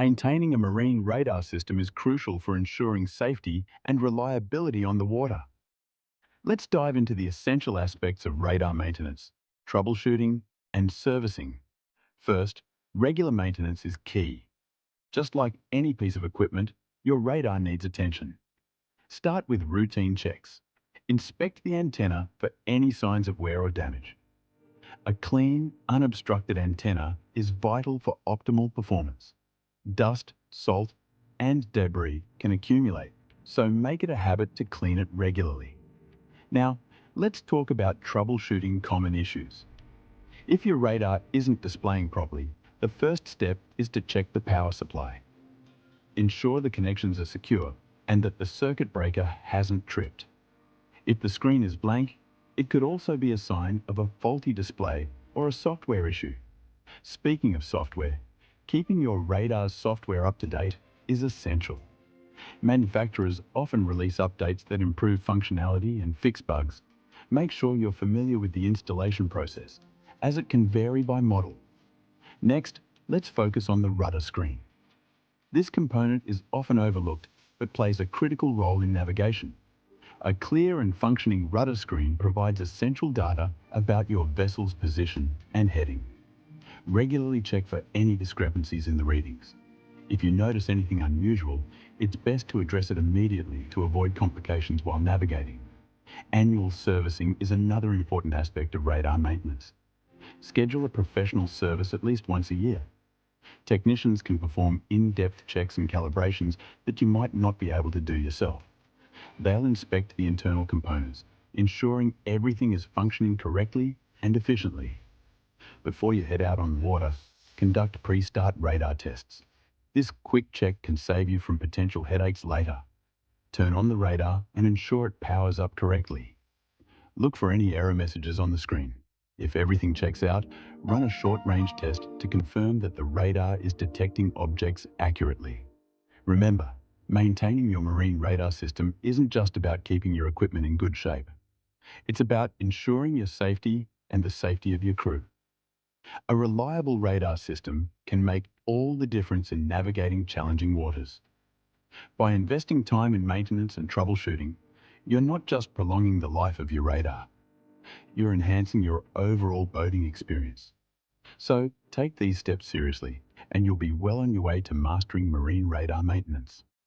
Maintaining a marine radar system is crucial for ensuring safety and reliability on the water. Let's dive into the essential aspects of radar maintenance, troubleshooting, and servicing. First, regular maintenance is key. Just like any piece of equipment, your radar needs attention. Start with routine checks. Inspect the antenna for any signs of wear or damage. A clean, unobstructed antenna is vital for optimal performance. Dust, salt, and debris can accumulate, so make it a habit to clean it regularly. Now, let's talk about troubleshooting common issues. If your radar isn't displaying properly, the first step is to check the power supply. Ensure the connections are secure and that the circuit breaker hasn't tripped. If the screen is blank, it could also be a sign of a faulty display or a software issue. Speaking of software, keeping your radar's software up to date is essential. Manufacturers often release updates that improve functionality and fix bugs. Make sure you're familiar with the installation process, as it can vary by model. Next, let's focus on the rudder screen. This component is often overlooked, but plays a critical role in navigation. A clear and functioning rudder screen provides essential data about your vessel's position and heading. Regularly check for any discrepancies in the readings. If you notice anything unusual, it's best to address it immediately to avoid complications while navigating. Annual servicing is another important aspect of radar maintenance. Schedule a professional service at least once a year. Technicians can perform in-depth checks and calibrations that you might not be able to do yourself. They'll inspect the internal components, ensuring everything is functioning correctly and efficiently. Before you head out on the water, conduct pre-start radar tests. This quick check can save you from potential headaches later. Turn on the radar and ensure it powers up correctly. Look for any error messages on the screen. If everything checks out, run a short-range test to confirm that the radar is detecting objects accurately. Remember, maintaining your marine radar system isn't just about keeping your equipment in good shape. It's about ensuring your safety and the safety of your crew. A reliable radar system can make all the difference in navigating challenging waters. By investing time in maintenance and troubleshooting, you're not just prolonging the life of your radar, you're enhancing your overall boating experience. So take these steps seriously, and you'll be well on your way to mastering marine radar maintenance.